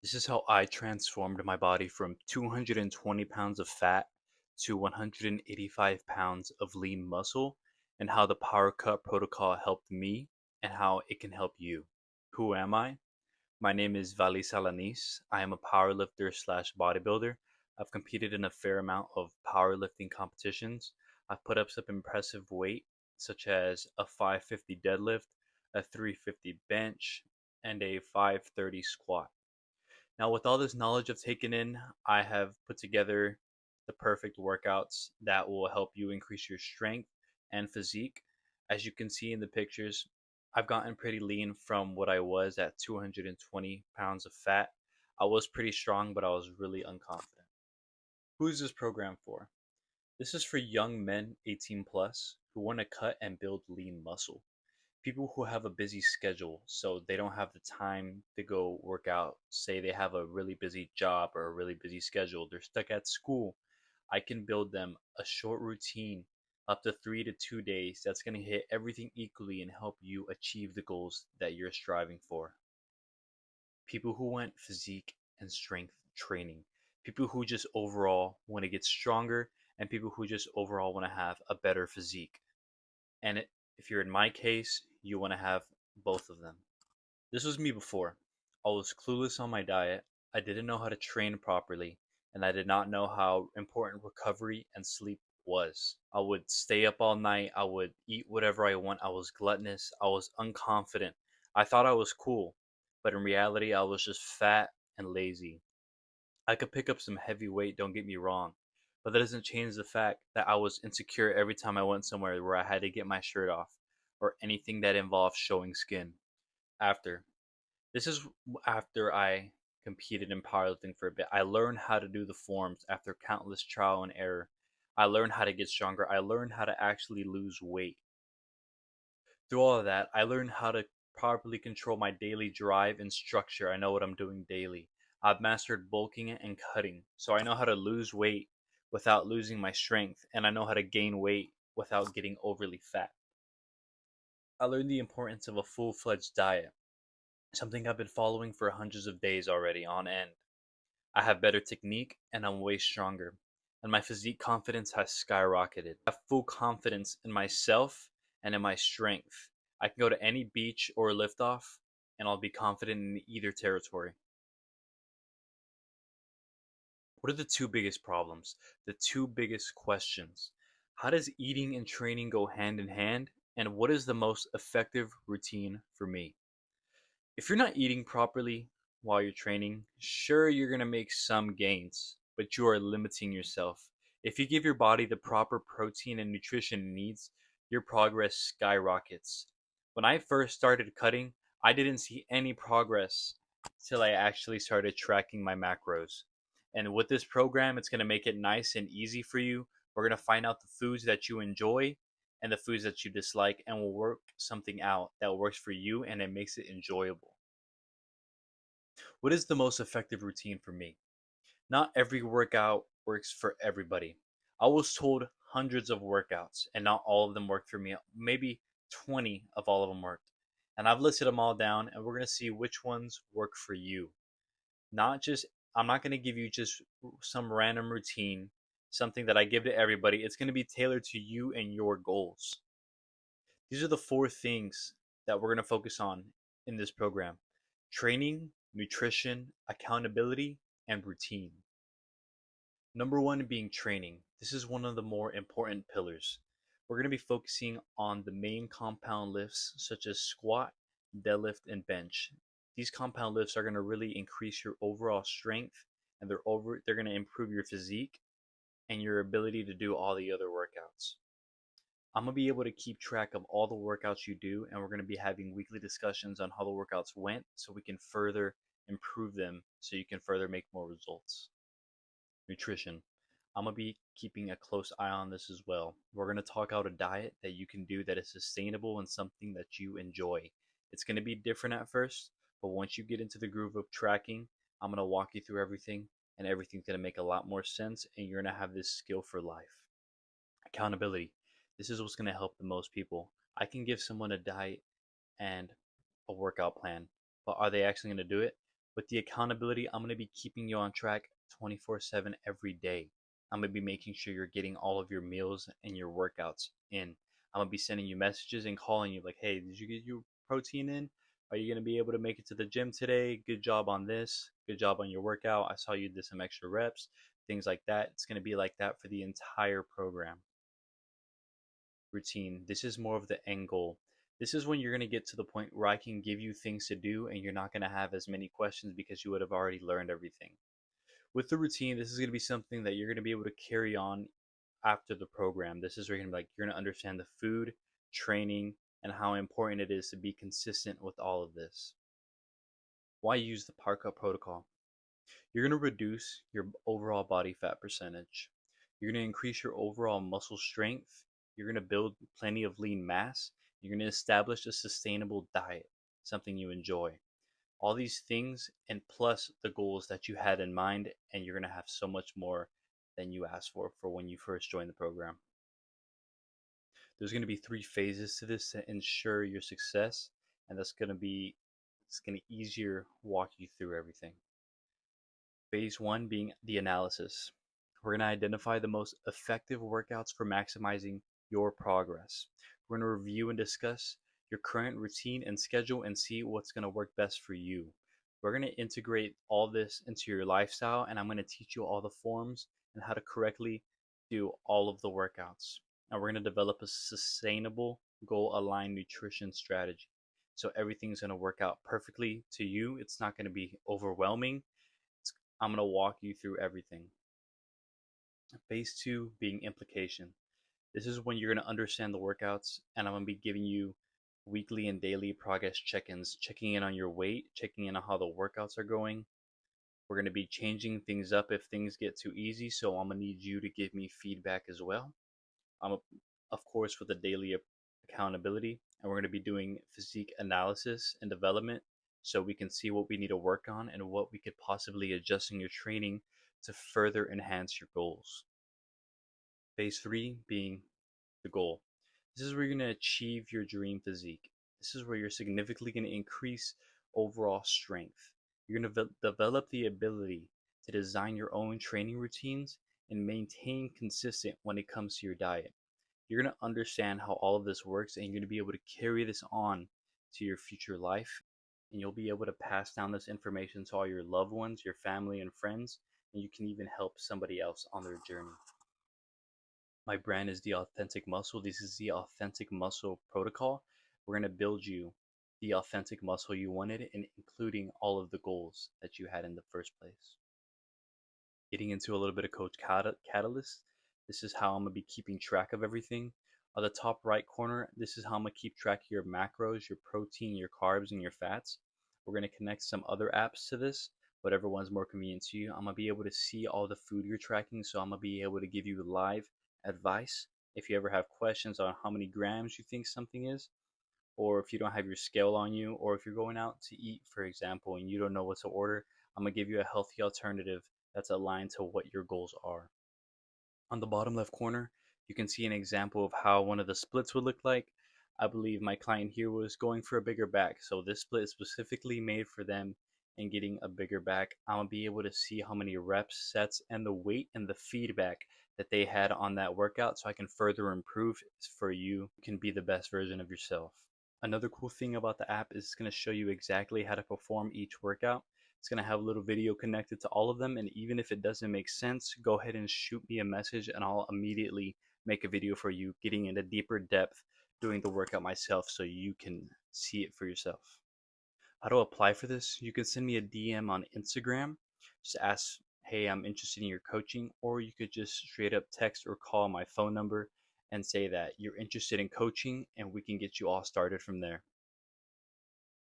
This is how I transformed my body from 220 pounds of fat to 185 pounds of lean muscle, and how the Power Cut protocol helped me and how it can help you. Who am I? My name is Vali Salanis. I am a powerlifter slash bodybuilder. I've competed in a fair amount of powerlifting competitions. I've put up some impressive weight, such as a 550 deadlift, a 350 bench, and a 530 squat. Now, with all this knowledge I've taken in, I have put together the perfect workouts that will help you increase your strength and physique. As you can see in the pictures, I've gotten pretty lean from what I was at 220 pounds of fat. I was pretty strong, but I was really unconfident. Who is this program for? This is for young men 18 plus who want to cut and build lean muscle. People who have a busy schedule, so they don't have the time to go work out. Say they have a really busy job or a really busy schedule, they're stuck at school. I can build them a short routine up to 3 to 2 days that's going to hit everything equally and help you achieve the goals that you're striving for. People who want physique and strength training, people who just overall want to get stronger, and people who just overall want to have a better physique. And if you're in my case, you want to have both of them. This was me before. I was clueless on my diet. I didn't know how to train properly, and I did not know how important recovery and sleep was. I would stay up all night. I would eat whatever I want. I was gluttonous. I was unconfident. I thought I was cool, but in reality, I was just fat and lazy. I could pick up some heavy weight, don't get me wrong, but that doesn't change the fact that I was insecure every time I went somewhere where I had to get my shirt off or anything that involved showing skin. After this is after I competed in powerlifting for a bit. I learned how to do the forms after countless trial and error. I learned how to get stronger. I learned how to actually lose weight. Through all of that, I learned how to properly control my daily drive and structure. I know what I'm doing daily. I've mastered bulking and cutting, so I know how to lose weight without losing my strength, and I know how to gain weight without getting overly fat. I learned the importance of a full fledged diet, something I've been following for hundreds of days already on end. I have better technique and I'm way stronger, and my physique confidence has skyrocketed. I have full confidence in myself and in my strength. I can go to any beach or liftoff and I'll be confident in either territory. What are the two biggest problems? The two biggest questions? How does eating and training go hand in hand? And what is the most effective routine for me? If you're not eating properly while you're training, sure, you're going to make some gains, but you are limiting yourself. If you give your body the proper protein and nutrition it needs, your progress skyrockets. When I first started cutting, I didn't see any progress till I actually started tracking my macros. And with this program, it's going to make it nice and easy for you. We're going to find out the foods that you enjoy and the foods that you dislike, and we'll work something out that works for you and it makes it enjoyable. What is the most effective routine for me? Not every workout works for everybody. I was told hundreds of workouts, and not all of them worked for me. Maybe 20 of all of them worked. And I've listed them all down, and we're going to see which ones work for you. Not just, I'm not going to give you just some random routine, something that I give to everybody. It's going to be tailored to you and your goals. These are the four things that we're going to focus on in this program: training, nutrition, accountability, and routine. Number one being training. This is one of the more important pillars. We're going to be focusing on the main compound lifts such as squat, deadlift, and bench. These compound lifts are going to really increase your overall strength, and they're going to improve your physique and your ability to do all the other workouts. I'm going to be able to keep track of all the workouts you do, and we're going to be having weekly discussions on how the workouts went so we can further improve them so you can further make more results. Nutrition. I'm going to be keeping a close eye on this as well. We're going to talk out a diet that you can do that is sustainable and something that you enjoy. It's going to be different at first, but once you get into the groove of tracking, I'm going to walk you through everything, and everything's going to make a lot more sense, and you're going to have this skill for life. Accountability. This is what's going to help the most people. I can give someone a diet and a workout plan, but are they actually going to do it? With the accountability, I'm going to be keeping you on track 24/7 every day. I'm going to be making sure you're getting all of your meals and your workouts in. I'm going to be sending you messages and calling you like, hey, did you get your protein in? Are you going to be able to make it to the gym today? Good job on this. Good job on your workout. I saw you did some extra reps, things like that. It's going to be like that for the entire program. Routine. This is more of the end goal. This is when you're going to get to the point where I can give you things to do and you're not going to have as many questions because you would have already learned everything. With the routine, this is going to be something that you're going to be able to carry on after the program. This is where you're going to be like, you're going to understand the food, training, and how important it is to be consistent with all of this. Why use the Parka protocol? You're going to reduce your overall body fat percentage. You're going to increase your overall muscle strength. You're going to build plenty of lean mass. You're going to establish a sustainable diet, something you enjoy. All these things, and plus the goals that you had in mind, and you're going to have so much more than you asked for when you first joined the program. There's going to be 3 phases to this to ensure your success, and it's going to easier walk you through everything. Phase 1 being the analysis. We're going to identify the most effective workouts for maximizing your progress. We're going to review and discuss your current routine and schedule and see what's going to work best for you. We're going to integrate all this into your lifestyle, and I'm going to teach you all the forms and how to correctly do all of the workouts. And we're going to develop a sustainable, goal aligned nutrition strategy. So everything's going to work out perfectly to you. It's not going to be overwhelming. I'm going to walk you through everything. Phase 2 being implication. This is when you're going to understand the workouts, and I'm going to be giving you weekly and daily progress check-ins, checking in on your weight, checking in on how the workouts are going. We're going to be changing things up if things get too easy, so I'm going to need you to give me feedback as well. Of course, with the daily accountability, and we're going to be doing physique analysis and development so we can see what we need to work on and what we could possibly adjust in your training to further enhance your goals. Phase 3 being the goal. This is where you're going to achieve your dream physique. This is where you're significantly going to increase overall strength. You're going to develop the ability to design your own training routines and maintain consistent when it comes to your diet. You're going to understand how all of this works, and you're going to be able to carry this on to your future life, and you'll be able to pass down this information to all your loved ones, your family and friends, and you can even help somebody else on their journey. My brand is The Authentic Muscle. This is the Authentic Muscle protocol. We're going to build you the authentic muscle you wanted, and including all of the goals that you had in the first place. Getting into a little bit of Coach Catalyst, this is how I'm going to be keeping track of everything. On the top right corner, this is how I'm going to keep track of your macros, your protein, your carbs, and your fats. We're going to connect some other apps to this, whatever one's more convenient to you. I'm going to be able to see all the food you're tracking, so I'm going to be able to give you live advice if you ever have questions on how many grams you think something is, or if you don't have your scale on you, or if you're going out to eat, for example, and you don't know what to order. I'm going to give you a healthy alternative that's aligned to what your goals are. On the bottom left corner, you can see an example of how one of the splits would look like. I believe my client here was going for a bigger back, so this split is specifically made for them and getting a bigger back. I'm going to be able to see how many reps, sets, and the weight and the feedback that they had on that workout, so I can further improve for you. You can be the best version of yourself. Another cool thing about the app is it's going to show you exactly how to perform each workout. It's going to have a little video connected to all of them, and even if it doesn't make sense, go ahead and shoot me a message and I'll immediately make a video for you, getting into deeper depth, doing the workout myself so you can see it for yourself. How to apply for this? You can send me a DM on Instagram. Just ask, hey, I'm interested in your coaching, or you could just straight up text or call my phone number and say that you're interested in coaching, and we can get you all started from there.